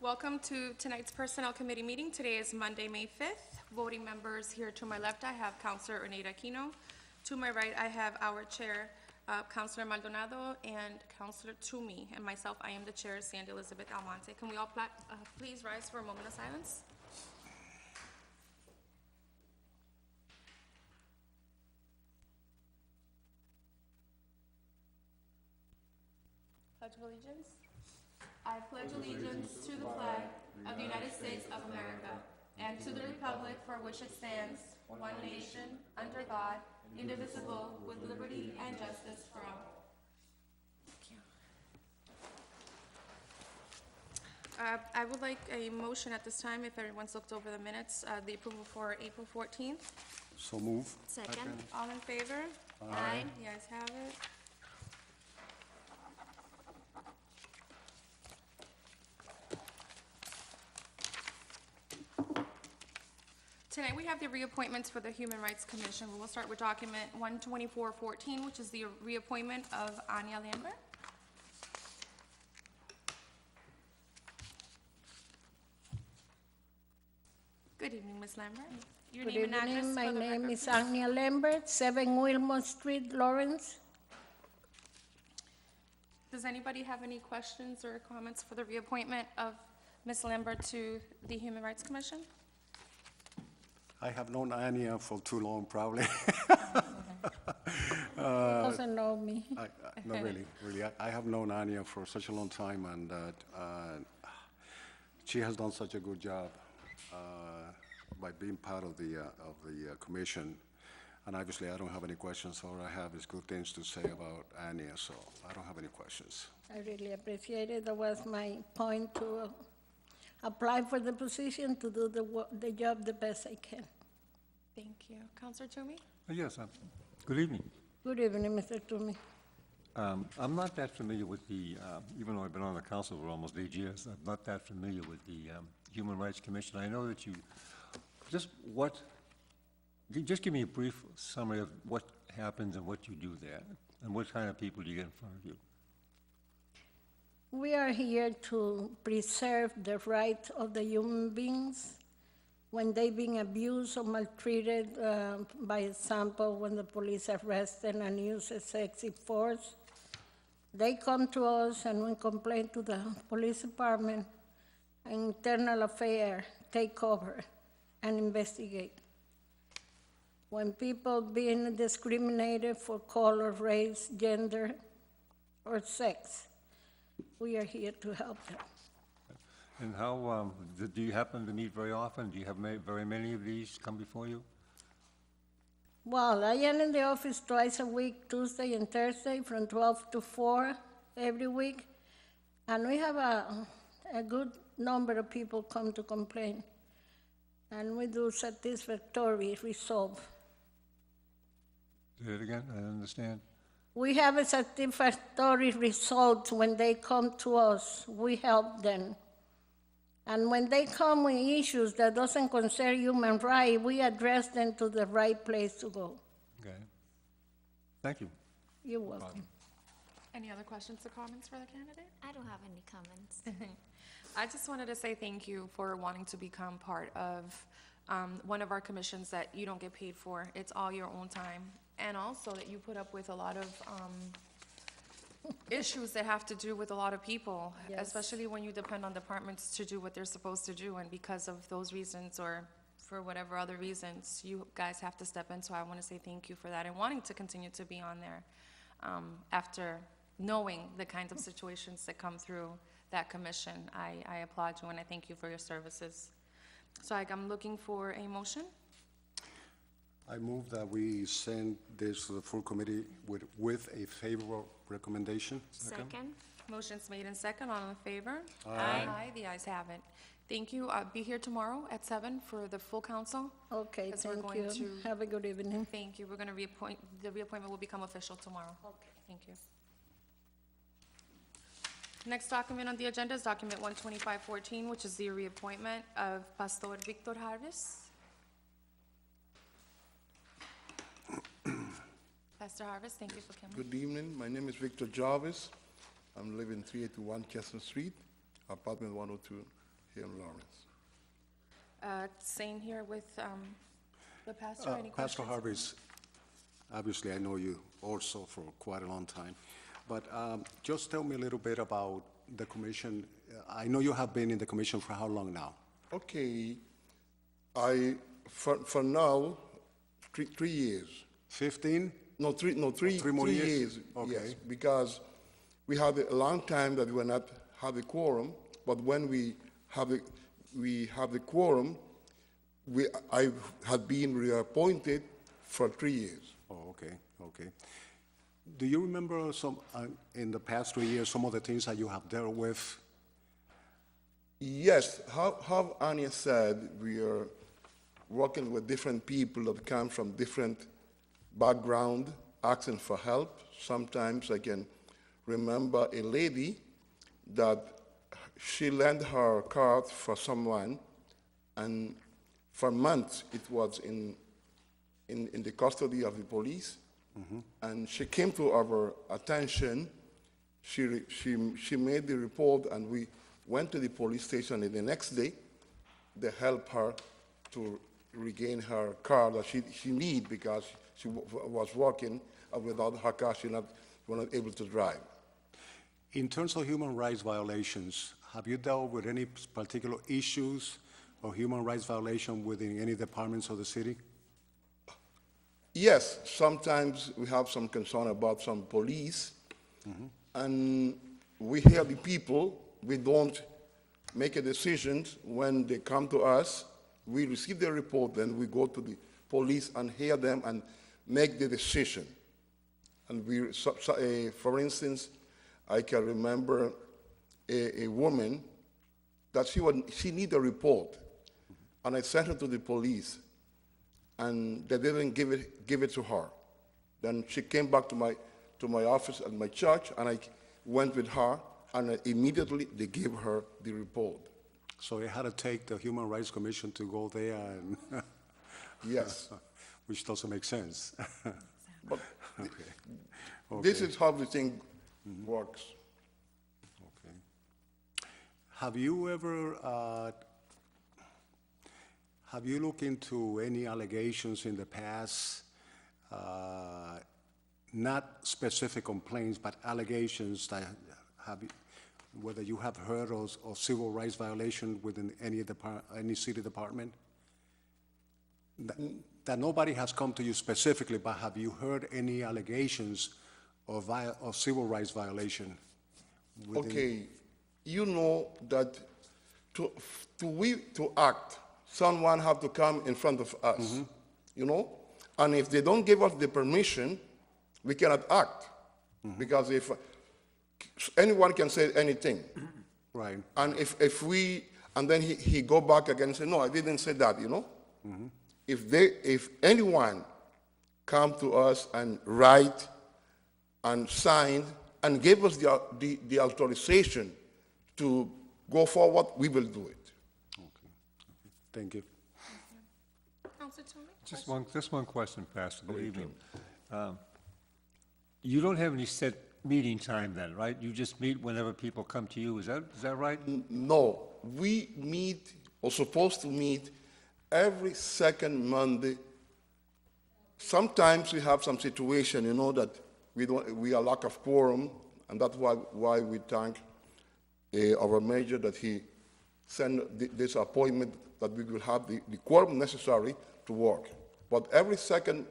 Welcome to tonight's Personnel Committee meeting. Today is Monday, May 5th. Voting members here to my left, I have Councilor Oneida Aquino. To my right, I have our Chair, Councilor Maldonado, and Councilor Toomey. And myself, I am the Chair, Sandy Elizabeth Almonte. Can we all please rise for a moment of silence? Pledge of Allegiance. I pledge allegiance to the flag of the United States of America and to the republic for which it stands, one nation, under God, indivisible, with liberty and justice for all. Thank you. I would like a motion at this time, if everyone's looked over the minutes, the approval for April 14th. So move. Second. All in favor? Aye. You guys have it. Tonight, we have the reappointments for the Human Rights Commission. We will start with document 12414, which is the reappointment of Anya Lambert. Good evening, Ms. Lambert. Your Good name and address evening. for My the name record, is please. Anya Lambert, 7 Wilmot Street, Lawrence. Does anybody have any questions or comments for the reappointment of Ms. Lambert to the Human Rights Commission? I have known Anya for too long, probably. Doesn't know me. No, really. I have known Anya for such a long time, and she has done such a good job by being part of the commission. And obviously, I don't have any questions. All I have is good things to say about Anya, so I don't have any questions. I really appreciate it. That was my point to apply for the position, to do the job the best I can. Thank you. Councilor Toomey? Yes, good evening. Good evening, Mr. Toomey. I'm not that familiar with the, even though I've been on the council for almost 8 years, I'm not that familiar with the Human Rights Commission. I know that you, just give me a brief summary of what happens and what you do there, and what kind of people do you get in front of you? We are here to preserve the rights of the human beings when they've been abused or maltreated, by example, when the police arrest them and use excessive force. They come to us and we complain to the police department, internal affairs take over and investigate. When people being discriminated for color, race, gender, or sex, we are here to help them. And how, do you happen to meet very often? Do you have very many of these come before you? Well, I am in the office twice a week, Tuesday and Thursday, from 12 to 4 every week. And we have a good number of people come to complain. And we do satisfactory resolve. Say it again, I don't understand. We have a satisfactory result when they come to us. We help them. And when they come with issues that doesn't concern human rights, we address them to the right place to go. Okay. Thank you. You're welcome. Any other questions or comments for the candidate? I don't have any comments. I just wanted to say thank you for wanting to become part of one of our commissions that you don't get paid for. It's all your own time. And also that you put up with a lot of issues that have to do with a lot of people, Yes. especially when you depend on departments to do what they're supposed to do. And because of those reasons or for whatever other reasons, you guys have to step in. So I want to say thank you for that and wanting to continue to be on there after knowing the kinds of situations that come through that commission. I applaud you and I thank you for your services. So I'm looking for a motion. I move that we send this to the full committee with a favorable recommendation. Second. Motion's made in second. All in favor? Aye. The ayes have it. Thank you. Be here tomorrow at 7 for the full council. Okay, Because we're thank going you. to- Have a good evening. Thank you. We're going to reappoint, the reappointment will become official tomorrow. Okay. Thank you. Next document on the agenda is document 12514, which is the reappointment of Pastor Victor Harvest. Pastor Harvest, thank you for coming. Good evening. My name is Victor Jarvis. I'm living 381 Chestnut Street, apartment 102, here in Lawrence. Same here with the pastor. Any Pastor questions? Harvey's, obviously, I know you also for quite a long time, but just tell me a little bit about the commission. I know you have been in the commission for how long now? Okay, for now, 3 years. 15? Three more three years? years. Okay. Yes, because we had a long time that we were not have a quorum, but when we have the quorum, I had been reappointed for 3 years. Oh, okay, okay. Do you remember some, in the past 3 years, some of the things that you have dealt with? Yes, how Anya said, we are working with different people that come from different background, asking for help. Sometimes I can remember a lady that she lent her card for someone, and for months it was in the custody of the police. And she came to our attention. She made the report, and we went to the police station, and the next day they helped her to regain her car that she needed because she was working, and without her car she was not able to drive. In terms of human rights violations, have you dealt with any particular issues or human rights violation within any departments of the city? Yes, sometimes we have some concern about some police, and we hear the people. We don't make a decision when they come to us. We receive the report, then we go to the police and hear them and make the decision. And for instance, I can remember a woman that she needed a report, and I sent her to the police, and they didn't give it to her. Then she came back to my office at my church, and I went with her, and immediately they gave her the report. So it had to take the Human Rights Commission to go there, and Yes. which doesn't make sense. But Okay. this is how the thing works. Okay. Have you ever, have you looked into any allegations in the past, not specific complaints, but allegations that whether you have heard of civil rights violation within any city department? That nobody has come to you specifically, but have you heard any allegations of civil rights violation? Okay, you know that to act, someone have to come in front of us, you know? And if they don't give us the permission, we cannot act. Because if anyone can say anything. Right. And and then he go back again and say, no, I didn't say that, you know? If anyone come to us and write and sign and give us the authorization to go forward, we will do it. Okay. Thank you. Councilor Toomey? Just one question, Pastor. Good evening. You don't have any set meeting time then, right? You just meet whenever people come to you. Is that right? No, we meet, or supposed to meet, every second Monday. Sometimes we have some situation, you know, that we are lack of quorum, and that's why we thank our mayor that he sent this appointment that we will have the quorum necessary to work. But every second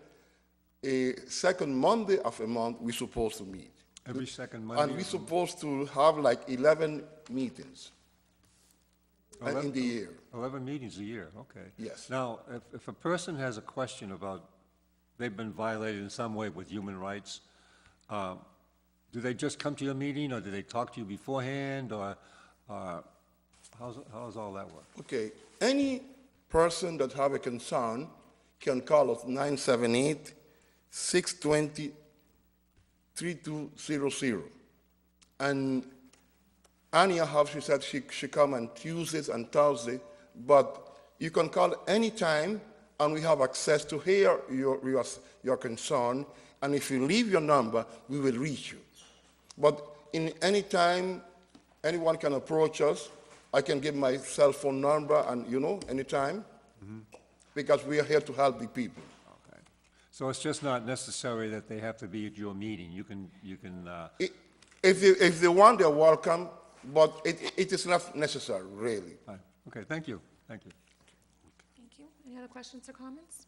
Monday of a month, we're supposed to meet. Every second Monday? And we're supposed to have like 11 meetings in the year. 11 meetings a year, okay. Yes. Now, if a person has a question about they've been violated in some way with human rights, do they just come to your meeting, or do they talk to you beforehand, or how does all that work? Okay, any person that have a concern can call us 978-620-3200. And Anya, how she said she come on Tuesdays and Thursdays, but you can call anytime, and we have access to hear your concern, and if you leave your number, we will reach you. But in any time, anyone can approach us, I can give my cell phone number and, anytime, because we are here to help the people. Okay. So it's just not necessary that they have to be at your meeting? You can, If they want, they're welcome, but it is not necessary, really. fine. Okay, thank you, thank you. Thank you. Any other questions or comments?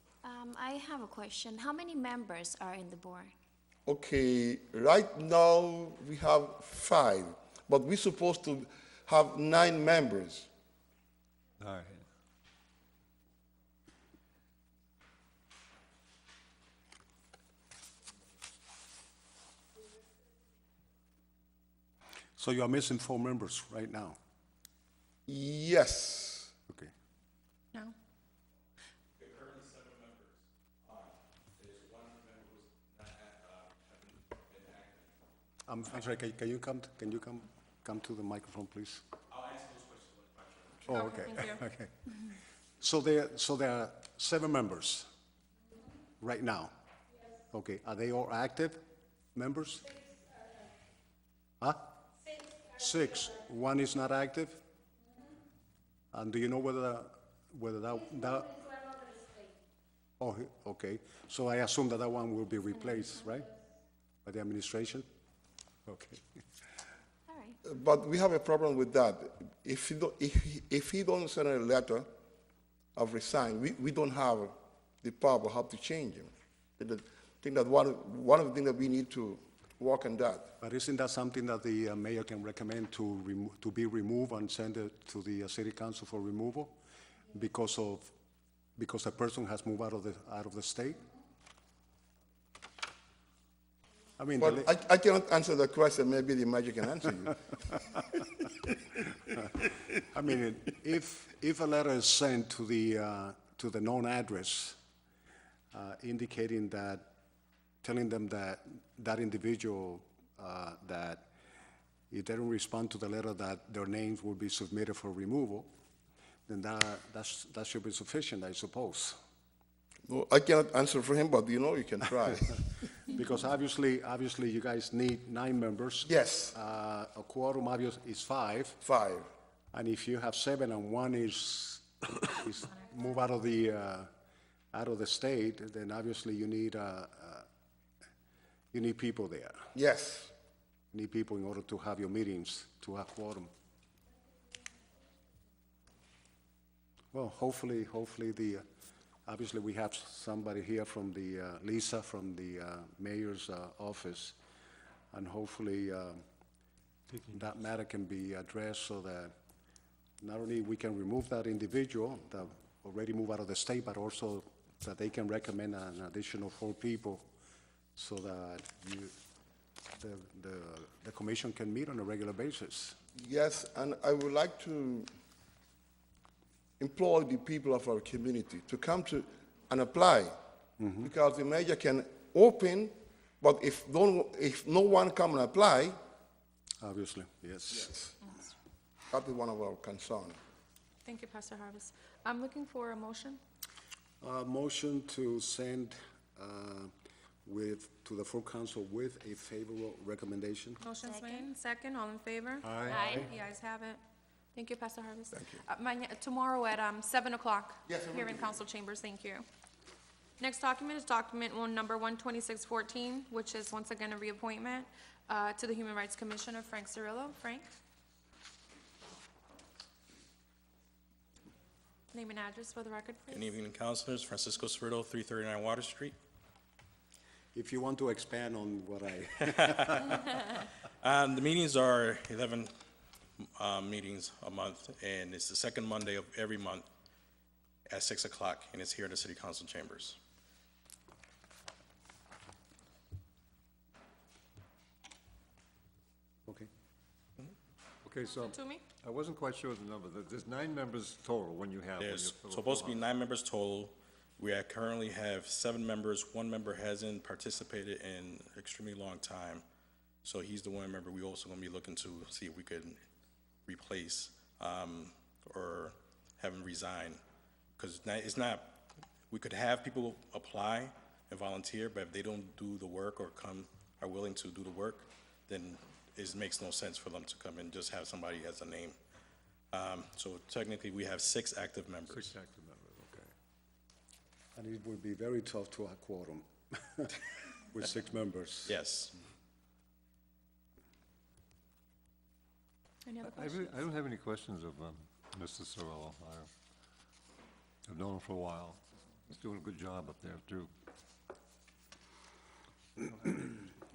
I have a question. How many members are in the board? Okay, right now, we have 5, but we're supposed to have 9 members. All right. So you are missing 4 members right now? Yes. Okay. No? I'm sorry, can you come to the microphone, please? I'll answer those questions. Oh, okay. Thank you. Okay. So there are 7 members right now? Okay, are they all active members? Huh? 6. 1 is not active? And do you know whether that? Oh, okay. So I assume that one will be replaced, right? By the administration? Okay. All right. But we have a problem with that. If he don't send a letter of resign, we don't have the power how to change him. I think that one of the things that we need to work on that. But isn't that something that the mayor can recommend to be removed and send it to the city council for removal because a person has moved out of the state? I mean, Well, I cannot answer the question. Maybe the mayor can answer you. I mean, if a letter is sent to the known address, indicating that, telling them that individual, that if they don't respond to the letter, that their names will be submitted for removal, then that should be sufficient, I suppose. No, I cannot answer for him, but you can try. Because obviously, you guys need 9 members. Yes, A quorum is 5. 5. And if you have 7 and 1 is move out of the state, then obviously you need people there. Yes. You need people in order to have your meetings, to have quorum. Well, hopefully obviously we have somebody here from Lisa from the mayor's office, and hopefully that matter can be addressed so that not only we can remove that individual that already moved out of the state, but also that they can recommend an additional 4 people so that the commission can meet on a regular basis. Yes, and I would like to employ the people of our community to come to and apply, because the mayor can open, but if no one come and apply, Obviously, yes. that is one of our concerns. Thank you, Pastor Harvest. I'm looking for a motion. Motion to send to the full council with a favorable recommendation. Motion's made. Second, all in favor? Aye. The ayes have it. Thank you, Pastor Harvest. Thank you. Tomorrow at 7 o'clock. Yes, I will Here in council chambers, thank you. Next document is document number 12614, which is once again a reappointment to the Human Rights Commissioner, Frank Cirillo. Frank? Name and address for the record, please. Good evening, councilors. Francisco Cerrito, 339 Water Street. If you want to expand on what I, The meetings are 11 meetings a month, and it's the second Monday of every month at 6 o'clock, and it's here in the city council chambers. okay. Okay, so To me? I wasn't quite sure of the number. There's 9 members total when you have. when There's you fill up supposed to the be 9 members total. We currently have 7 members. 1 member hasn't participated in an extremely long time, so he's the one member we also going to be looking to see if we could replace or have him resign. Because it's not, we could have people apply and volunteer, but if they don't do the work or are willing to do the work, then it makes no sense for them to come and just have somebody as a name. So technically, we have 6 active members. 6 active members, okay. And it would be very tough to have quorum with 6 members. Yes. Any other I questions? don't have any questions of Mr. Cirillo. I've known him for a while. He's doing a good job up there, too.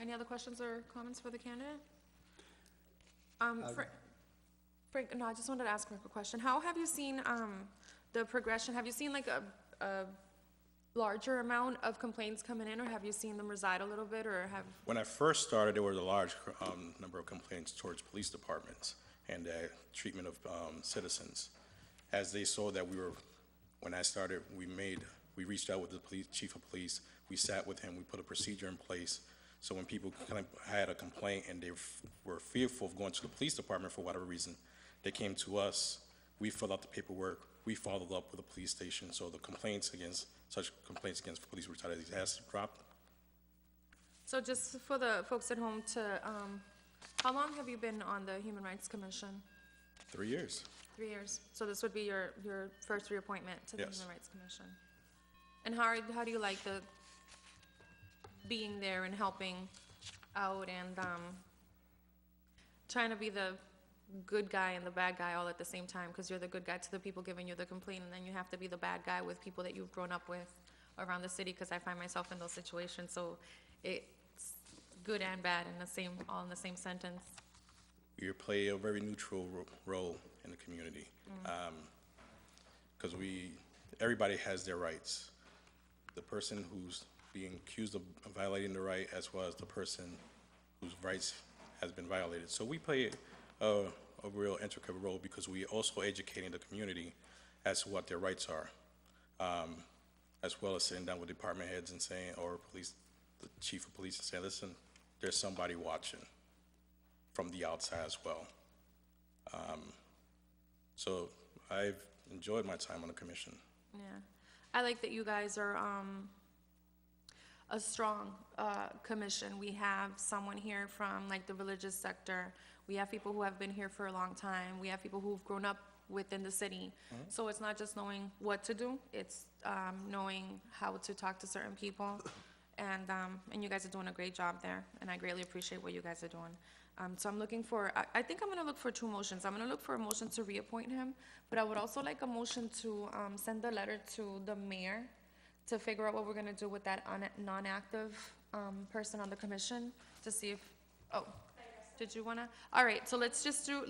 Any other questions or comments for the candidate? Frank, no, I just wanted to ask Frank a question. How have you seen, the progression? Have you seen like a larger amount of complaints coming in, or have you seen them reside a little bit, or have? When I first started, there was a large number of complaints towards police departments and treatment of citizens. As they saw that when I started, we reached out with the chief of police, we sat with him, we put a procedure in place. So when people kind of had a complaint and they were fearful of going to the police department for whatever reason, they came to us, we filled out the paperwork, we followed up with the police station, so the such complaints against police brutality has dropped. So just for the folks at home how long have you been on the Human Rights Commission? 3 years. 3 years. So this would be your first reappointment to the Yes. Human Rights Commission. And how do you like being there and helping out and trying to be the good guy and the bad guy all at the same time, because you're the good guy to the people giving you the complaint, and then you have to be the bad guy with people that you've grown up with around the city, because I find myself in those situations, so it's good and bad all in the same sentence. We play a very neutral role in the community, because everybody has their rights. The person who's being accused of violating the right, as well as the person whose rights has been violated. So we play a real intricate role, because we also educating the community as to what their rights are, as well as sitting down with department heads and saying, or the chief of police, and saying, listen, there's somebody watching from the outside as well. So I've enjoyed my time on the commission. Yeah. I like that you guys are a strong commission. We have someone here from like the religious sector. We have people who have been here for a long time. We have people who've grown up within the city. So it's not just knowing what to do, it's knowing how to talk to certain people. And you guys are doing a great job there, and I greatly appreciate what you guys are doing. So I'm looking for, I think I'm gonna look for 2 motions. I'm gonna look for a motion to reappoint him, but I would also like a motion to send a letter to the mayor to figure out what we're gonna do with that non-active person on the commission, to see if, did you wanna? All right, so let's just do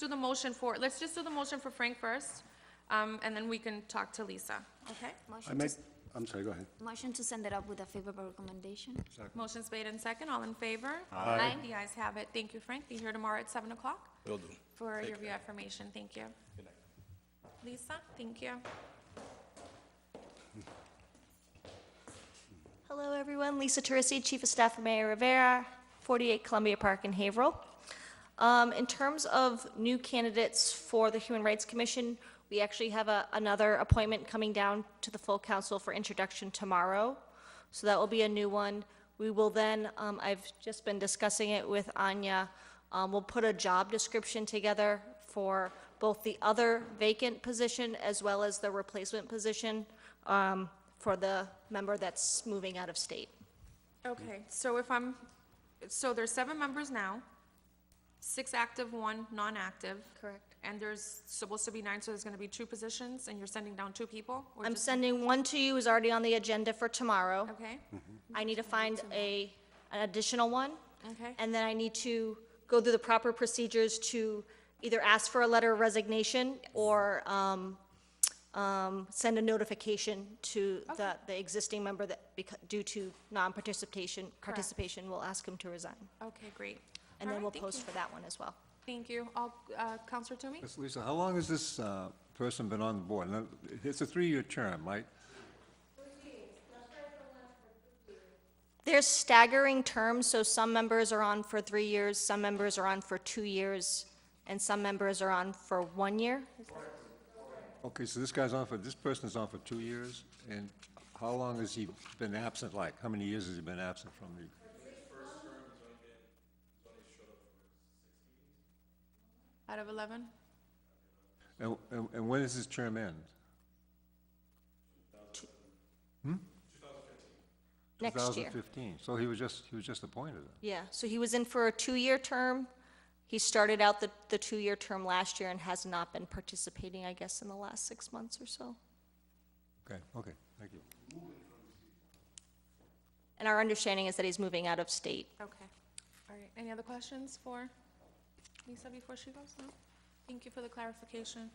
the motion for Frank first, and then we can talk to Lisa, okay? I'm sorry, go ahead. Motion to send it up with a favorable recommendation. Motion's made in second, all in favor? Aye. The ayes have it, thank you, Frank, be here tomorrow at 7 o'clock Will do. for your reaffirmation, thank you. Lisa, thank you. Hello, everyone. Lisa Turisi, Chief of Staff for Mayor Rivera, 48 Columbia Park in Haverhill. In terms of new candidates for the Human Rights Commission, we actually have another appointment coming down to the full council for introduction tomorrow. So that will be a new one. We will then, I've just been discussing it with Anya, we'll put a job description together for both the other vacant position as well as the replacement position for the member that's moving out of state. Okay, so so there's 7 members now, 6 active, 1 non-active. Correct. And there's supposed to be 9, so there's gonna be 2 positions, and you're sending down 2 people? Or I'm just- sending one to you, who's already on the agenda for tomorrow. Okay, I need to find an additional one, okay, and then I need to go through the proper procedures to either ask for a letter of resignation or send a notification to the existing member that, due to participation, we'll ask him to resign. okay, great. And All then right, we'll thank post you. for that one as well. Thank you. Counselor Toomey? Yes, Lisa, how long has this person been on the board? Now, it's a 3-year term, right? There's staggering terms, so some members are on for 3 years, some members are on for 2 years, and some members are on for 1 year. Okay, so this person is on for 2 years, and how long has he been absent, like, how many years has he been absent from the? Out of 11? And when does his term end? Next year. 2015, so he was just appointed. Yeah, so he was in for a 2-year term. He started out the 2-year term last year and has not been participating, I guess, in the last 6 months or so. Okay, thank you. And our understanding is that he's moving out of state. Okay. All right. Any other questions for Lisa before she goes? No? Thank you for the clarification.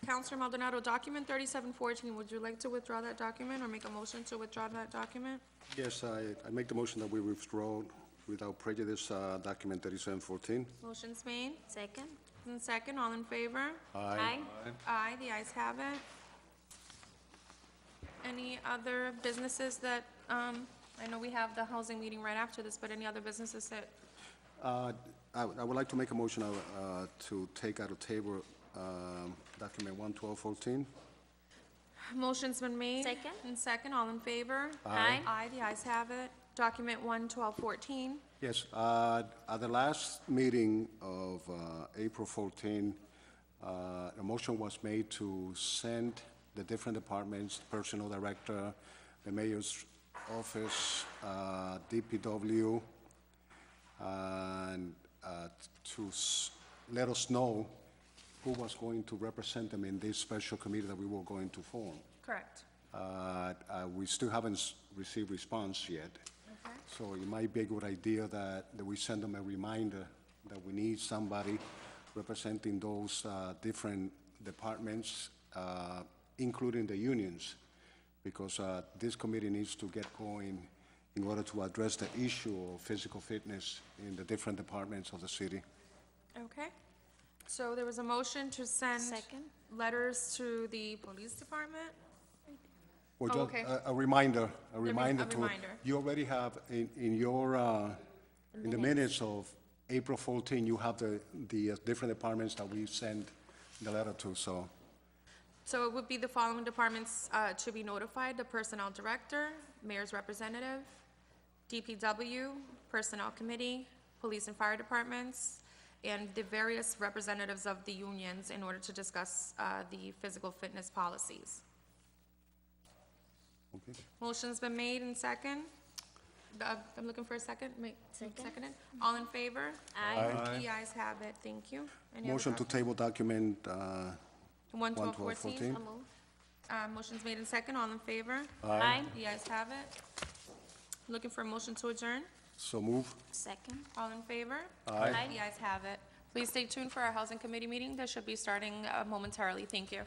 Counselor Maldonado, document 3714, would you like to withdraw that document or make a motion to withdraw that document? Yes, I make the motion that we withdraw without prejudice, document 3714. Motion's made. Second? And second, all in favor? Aye. Aye, the ayes have it. Any other businesses that, I know we have the housing meeting right after this, but any other businesses that, I would like to make a motion to take out of table document 11214. motion's been made? Second. And second, all in favor? Aye. Aye, the ayes have it. Document 11214. Yes, at the last meeting of April 14, a motion was made to send the different departments, personnel director, the mayor's office, DPW, and let us know who was going to represent them in this special committee that we were going to form. Correct. We still haven't received response yet. Okay. So it might be a good idea that we send them a reminder that we need somebody representing those different departments, including the unions, because this committee needs to get going in order to address the issue of physical fitness in the different departments of the city. Okay. So there was a motion to send Second. letters to the police department? Or Oh, just okay. a reminder, a reminder. reminder. You already have in your, in the minutes of April 14, you have the different departments that we sent the letter to, so. So it would be the following departments to be notified: the personnel director, mayor's representative, DPW, personnel committee, police and fire departments, and the various representatives of the unions in order to discuss the physical fitness policies. Okay. Motion's been made and second. I'm looking for a second. Second. Seconded. All in favor? Aye. The ayes have it. Thank you. Any other Motion to table document 11214. 11214. I'll move. Motion's made in second. All in favor? Aye. The ayes have it. Looking for a motion to adjourn. So move. Second? All in favor? Aye. The ayes have it. Please stay tuned for our Housing Committee meeting that should be starting momentarily. Thank you.